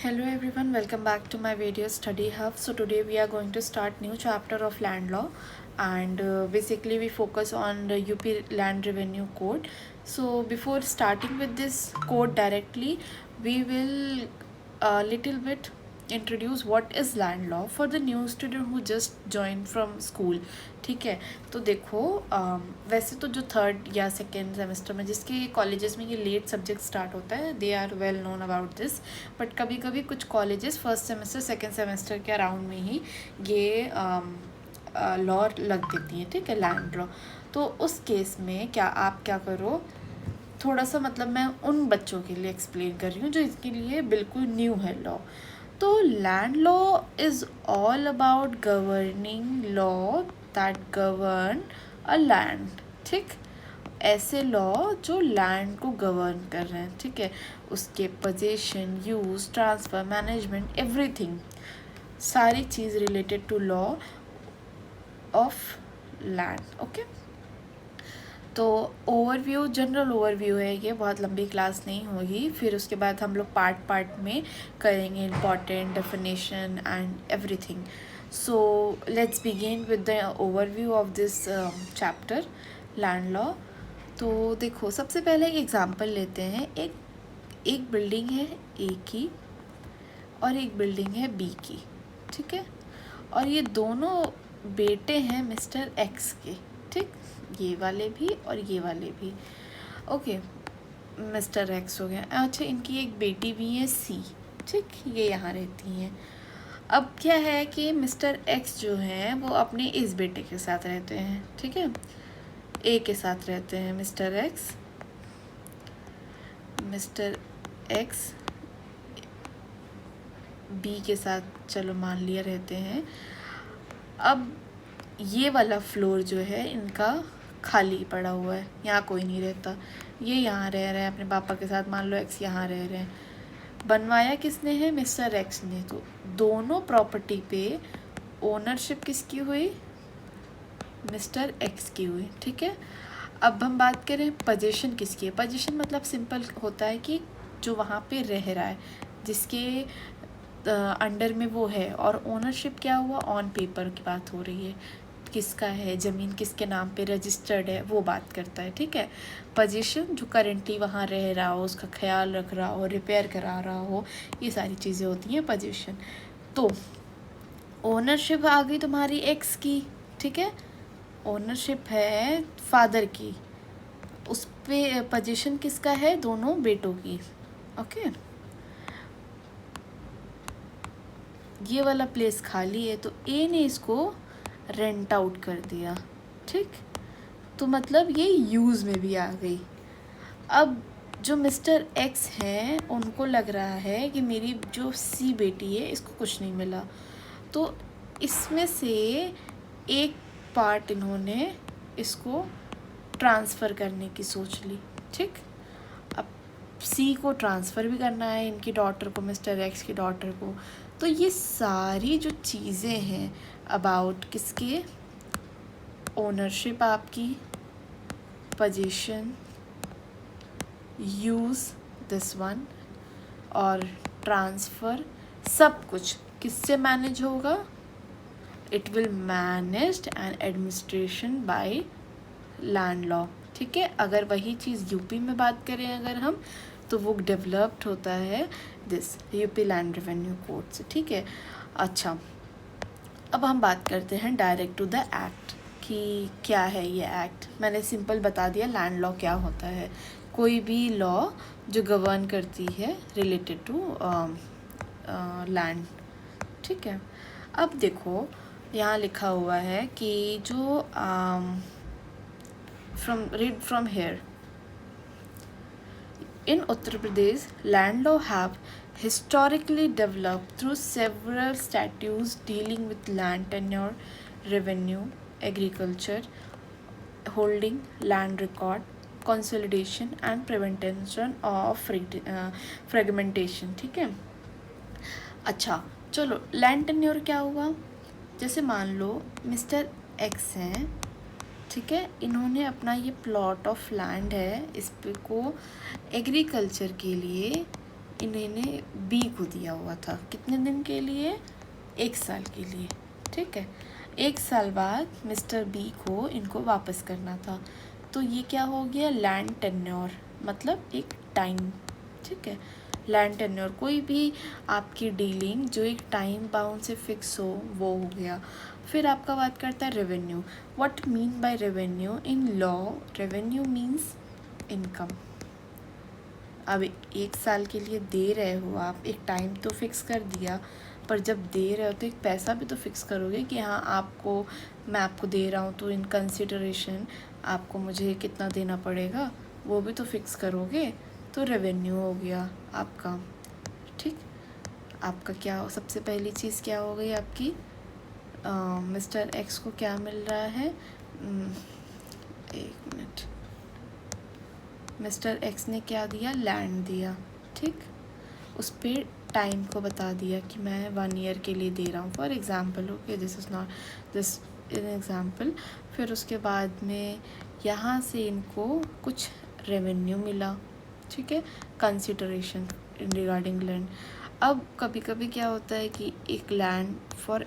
Hello everyone, welcome back to my video study hub. So today we are going to start new chapter of land law, and basically we focus on the UP land revenue code. So before starting with this code directly, we will a little bit introduce what is land law for the new student who just join from school. ठीक है, तो देखो वैसे तो जो third या second semester में जिसके कॉलेजेस में ये लेट सब्जेक्ट स्टार्ट होता है they are well known about this, but कभी कभी कुछ colleges first semester second semester के अराउंड में ही ये लॉ लग देती हैं. ठीक है, लैंड लॉ. तो उस केस में आप क्या करो, थोड़ा सा मतलब मैं उन बच्चों के लिए एक्सप्लेन कर रही हूँ जो इसके लिए बिल्कुल न्यू है लॉ. तो land law is all about governing law that govern a land. ठीक, ऐसे लॉ जो लैंड को गवर्न कर रहे हैं. ठीक है, उसके position, use, transfer, management, everything, सारी चीज़ related to law of land. Okay, तो ओवरव्यू, जनरल ओवरव्यू है ये, बहुत लंबी क्लास नहीं होगी. फिर उसके बाद हम लोग पार्ट पार्ट में करेंगे important definition and everything. So let's begin with the overview of this chapter land law. तो देखो, सबसे पहले एक एग्जांपल लेते हैं. एक बिल्डिंग है ए की और एक बिल्डिंग है बी की. ठीक है, और ये दोनों बेटे हैं मिस्टर एक्स के. ठीक, ये वाले भी और ये वाले भी. ओके, मिस्टर एक्स हो गया. अच्छा, इनकी एक बेटी भी है सी. ठीक, ये यहाँ रहती हैं. अब क्या है कि मिस्टर एक्स जो हैं वो अपने इस बेटे के साथ रहते हैं. ठीक है, ए के साथ रहते हैं मिस्टर एक्स बी के साथ चलो मान लिया रहते हैं. अब ये वाला फ्लोर जो है इनका खाली पड़ा हुआ है, यहाँ कोई नहीं रहता. ये यहाँ रह रहे हैं अपने पापा के साथ. मान लो एक्स यहाँ रह रहे हैं. बनवाया किसने है? मिस्टर एक्स ने. तो दोनों प्रॉपर्टी पे ओनरशिप किसकी हुई? मिस्टर एक्स की हुई. ठीक है, अब हम बात करें पोजीशन किसकी है. पोजीशन मतलब सिंपल होता है कि जो वहाँ पे रह रहा है, जिसके अंडर में वो है. और ओनरशिप क्या हुआ? ऑन पेपर की बात हो रही है, किसका है ज़मीन, किसके नाम पे रजिस्टर्ड है, वो बात करता है. ठीक है, पोजीशन जो करेंटली वहाँ रह रहा हो, उसका ख्याल रख रहा हो, रिपेयर करा रहा हो, ये सारी चीज़ें होती हैं पोजीशन. तो ओनरशिप आ गई तुम्हारी एक्स की. ठीक है, ओनरशिप है फादर की, उस पे पोजीशन किसका है? दोनों बेटों की. ओके, ये वाला प्लेस खाली है तो ए ने इसको रेंट आउट कर दिया. ठीक, तो मतलब ये यूज़ में भी आ गई. अब जो मिस्टर एक्स हैं उनको लग रहा है कि मेरी जो सी बेटी है इसको कुछ नहीं मिला, तो इसमें से एक पार्ट इन्होंने इसको ट्रांसफ़र करने की सोच ली. ठीक, अब सी को ट्रांसफ़र भी करना है इनकी डॉटर को, मिस्टर एक्स की डॉटर को. तो ये सारी जो चीज़ें हैं अबाउट किसके? ओनरशिप आपकी, पोजीशन, यूज़ दिस वन, और ट्रांसफ़र, सब कुछ किससे मैनेज होगा? It will managed and administration by land law. ठीक है, अगर वही चीज़ यूपी में बात करें अगर हम, तो वो डेवलप्ड होता है this UP land revenue code से. ठीक है, अच्छा, अब हम बात करते हैं डायरेक्ट टू द एक्ट कि क्या है ये एक्ट. मैंने सिंपल बता दिया लैंड लॉ क्या होता है. कोई भी लॉ जो गवर्न करती है रिलेटेड टू लैंड. ठीक है, अब देखो यहाँ लिखा हुआ है कि जो read from here. In Uttar Pradesh, land law have historically developed through several statutes dealing with land tenure, revenue, agriculture, holding, land record, consolidation and prevention of fragmentation. ठीक है, अच्छा चलो, लैंड टेन्योर क्या हुआ? जैसे मान लो मिस्टर एक्स हैं. ठीक है, इन्होंने अपना ये प्लॉट ऑफ लैंड है, इस पे को एग्रीकल्चर के लिए इन्होंने बी को दिया हुआ था। कितने दिन के लिए? 1 साल के लिए, ठीक है। 1 साल बाद मिस्टर बी को इनको वापस करना था। तो ये क्या हो गया? लैंड टेन्योर, मतलब एक टाइम, ठीक है। लैंड टेन्योर, कोई भी आपकी डीलिंग जो एक टाइम बाउंड से फिक्स हो वो हो गया। फिर आपका बात करता है revenue. What mean by revenue? In law revenue means income. अब 1 साल के लिए दे रहे हो आप, एक टाइम तो फिक्स कर दिया, पर जब दे रहे हो तो एक पैसा भी तो फिक्स करोगे कि हाँ आपको, मैं आपको दे रहा हूँ तो इन कंसिडरेशन आपको मुझे कितना देना पड़ेगा, वो भी तो फिक्स करोगे। तो रेवेन्यू हो गया आपका, ठीक। आपका क्या, सबसे पहली चीज़ क्या हो गई आपकी? मिस्टर एक्स को क्या मिल रहा है? 1 मिनट। मिस्टर एक्स ने क्या दिया? लैंड दिया, ठीक। उस पर टाइम को बता दिया कि मैं 1 ईयर के लिए दे रहा हूँ, for example. Okay, this is not this in example. फिर उसके बाद में यहाँ से इनको कुछ रेवेन्यू मिला, ठीक है, कंसिडरेशन इन रिगार्डिंग लैंड। अब कभी कभी क्या होता है कि एक लैंड फॉर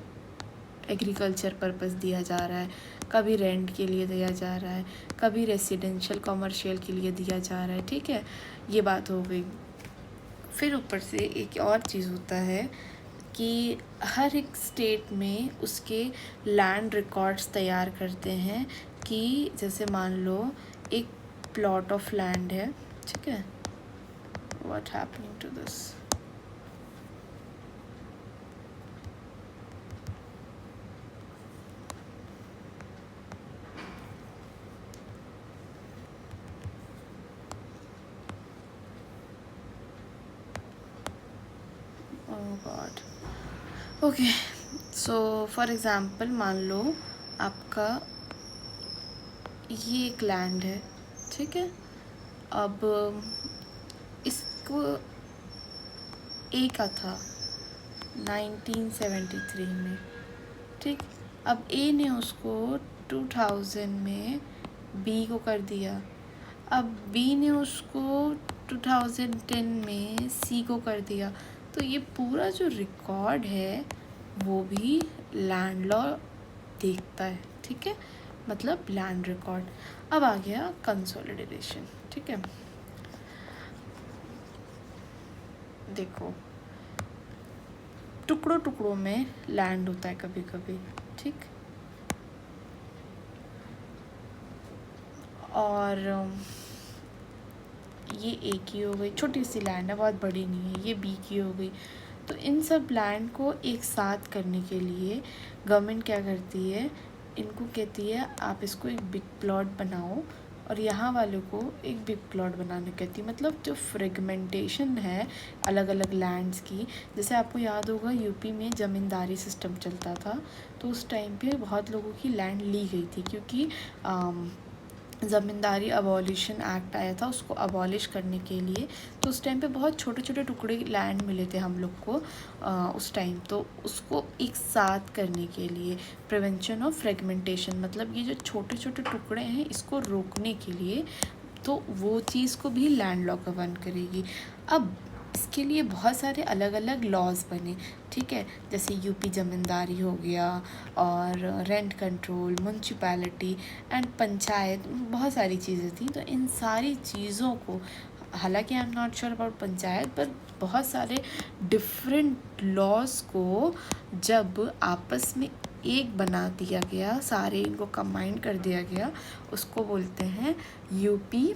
एग्रीकल्चर पर्पस दिया जा रहा है, कभी रेंट के लिए दिया जा रहा है, कभी रेसिडेंशियल कमर्शियल के लिए दिया जा रहा है, ठीक है। ये बात हो गई। फिर ऊपर से एक और चीज़ होता है कि हर एक स्टेट में उसके लैंड रिकॉर्ड्स तैयार करते हैं कि जैसे मान लो एक प्लॉट ऑफ लैंड है, ठीक है। What happening to this? Oh god. Okay, so for example मान लो आपका ये एक लैंड है, ठीक है। अब इसको ए का था 1973 में, ठीक। अब ए ने उसको 2000 में बी को कर दिया। अब बी ने उसको 2010 में सी को कर दिया। तो ये पूरा जो रिकॉर्ड है वो भी लैंड लॉ देखता है, ठीक है, मतलब लैंड रिकॉर्ड। अब आ गया कंसोलिडेशन, ठीक है। देखो, टुकड़ों टुकड़ों में लैंड होता है कभी कभी, ठीक। और ये ए की हो गई, छोटी सी लैंड है, बहुत बड़ी नहीं है। ये बी की हो गई। तो इन सब लैंड को एक साथ करने के लिए गवर्नमेंट क्या करती है? इनको कहती है आप इसको एक बिग प्लॉट बनाओ, और यहाँ वालों को एक बिग प्लॉट बनाने कहती है। मतलब जो फ्रेगमेंटेशन है अलग अलग लैंड्स की, जैसे आपको याद होगा यूपी में ज़मींदारी सिस्टम चलता था, तो उस टाइम पे बहुत लोगों की लैंड ली गई थी, क्योंकि ज़मींदारी अबॉलिशन एक्ट आया था उसको अबॉलिश करने के लिए। तो उस टाइम पे बहुत छोटे छोटे टुकड़े लैंड मिले थे हम लोग को उस टाइम। तो उसको एक साथ करने के लिए प्रिवेंशन ऑफ फ्रेगमेंटेशन, मतलब ये जो छोटे छोटे टुकड़े हैं इसको रोकने के लिए, तो वो चीज़ को भी लैंड लॉ गवर्न करेगी। अब इसके लिए बहुत सारे अलग अलग लॉज बने, ठीक है। जैसे यूपी ज़मींदारी हो गया, और rent control, municipality and panchayat, बहुत सारी चीज़ें थी। तो इन सारी चीज़ों को, हालांकि I am not sure about panchayat, पर बहुत सारे डिफरेंट लॉज को जब आपस में एक बना दिया गया, सारे इनको कंबाइन कर दिया गया, उसको बोलते हैं UP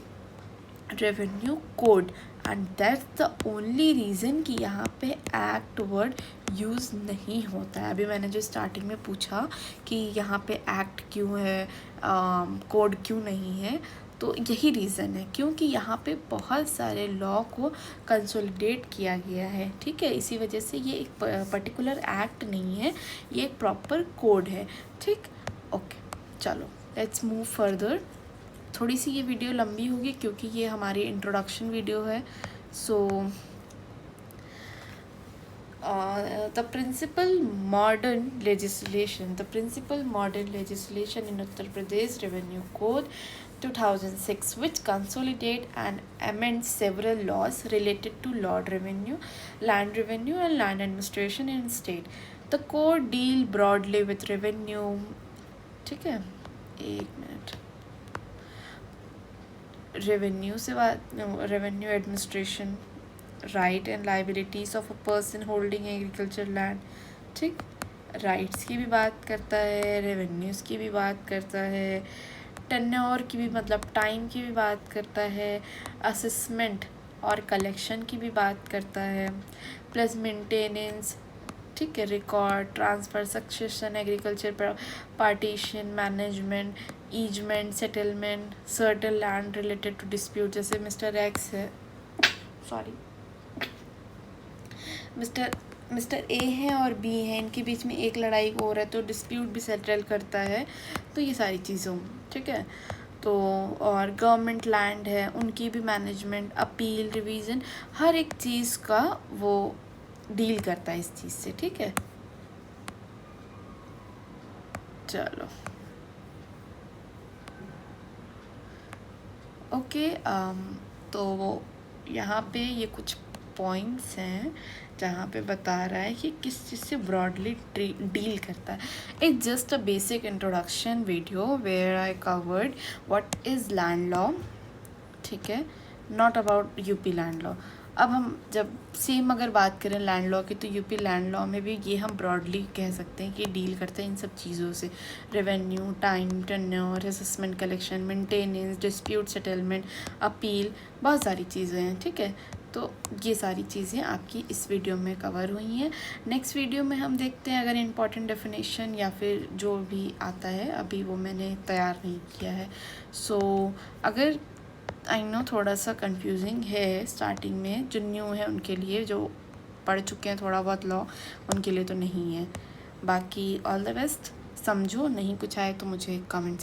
revenue code. And that's the only reason कि यहाँ पे एक्ट वर्ड यूज़ नहीं होता है। अभी मैंने जो स्टार्टिंग में पूछा कि यहाँ पे एक्ट क्यों है, कोड क्यों नहीं है, तो यही रीज़न है, क्योंकि यहाँ पे बहुत सारे लॉ को कंसोलिडेट किया गया है, ठीक है। इसी वजह से ये एक पर्टिकुलर एक्ट नहीं है, ये एक प्रॉपर कोड है, ठीक। ओके, चलो लेट्स मूव फर्दर। थोड़ी सी ये वीडियो लंबी होगी क्योंकि ये हमारी इंट्रोडक्शन वीडियो है। सो the principal modern legislation in Uttar Pradesh Revenue Code 2006, which consolidate and amend several laws related to land revenue, and land administration in state. The code deal broadly with revenue. ठीक है, एक minute, revenue से बात, revenue administration, right and liabilities of a person holding agricultural land. ठीक, rights की भी बात करता है, रेवेन्यूज़ की भी बात करता है, टेन्योर की भी मतलब टाइम की भी बात करता है, असेसमेंट और कलेक्शन की भी बात करता है, प्लस मेंटेनेंस, ठीक है, record transfer, succession, agriculture partition, management, easement, settlement, certain land related to dispute, जैसे मिस्टर एक्स है, सॉरी मिस्टर ए है और बी है, इनके बीच में एक लड़ाई हो रहा है तो डिस्प्यूट भी सेटल करता है, तो ये सारी चीज़ों, ठीक है। तो और गवर्नमेंट लैंड है, उनकी भी मैनेजमेंट, अपील, रिवीजन, हर एक चीज़ का वो डील करता है इस चीज़ से, ठीक है। चलो ओके, तो यहाँ पे ये कुछ पॉइंट्स हैं जहाँ पे बता रहा है कि किस चीज़ से ब्रॉडली डील करता है. It's just a basic introduction video where I covered what is land law, ठीक है, not about UP land law. अब हम जब सेम अगर बात करें लैंड लॉ की, तो यूपी लैंड लॉ में भी ये हम ब्रॉडली कह सकते हैं कि डील करते हैं इन सब चीज़ों से. Revenue, time, tenure, assessment, collection, maintenance, dispute settlement, appeal, बहुत सारी चीज़ें हैं, ठीक है. तो ये सारी चीज़ें आपकी इस वीडियो में कवर हुई हैं. नेक्स्ट वीडियो में हम देखते हैं अगर इम्पॉर्टेंट डेफिनेशन या फिर जो भी आता है, अभी वो मैंने तैयार नहीं किया है. सो अगर आई नो थोड़ा सा कंफ्यूजिंग है स्टार्टिंग में, जो न्यू है उनके लिए, जो पढ़ चुके हैं थोड़ा बहुत लॉ उनके लिए तो नहीं है. बाकी ऑल द बेस्ट. समझो, नहीं कुछ आए तो मुझे कमेंट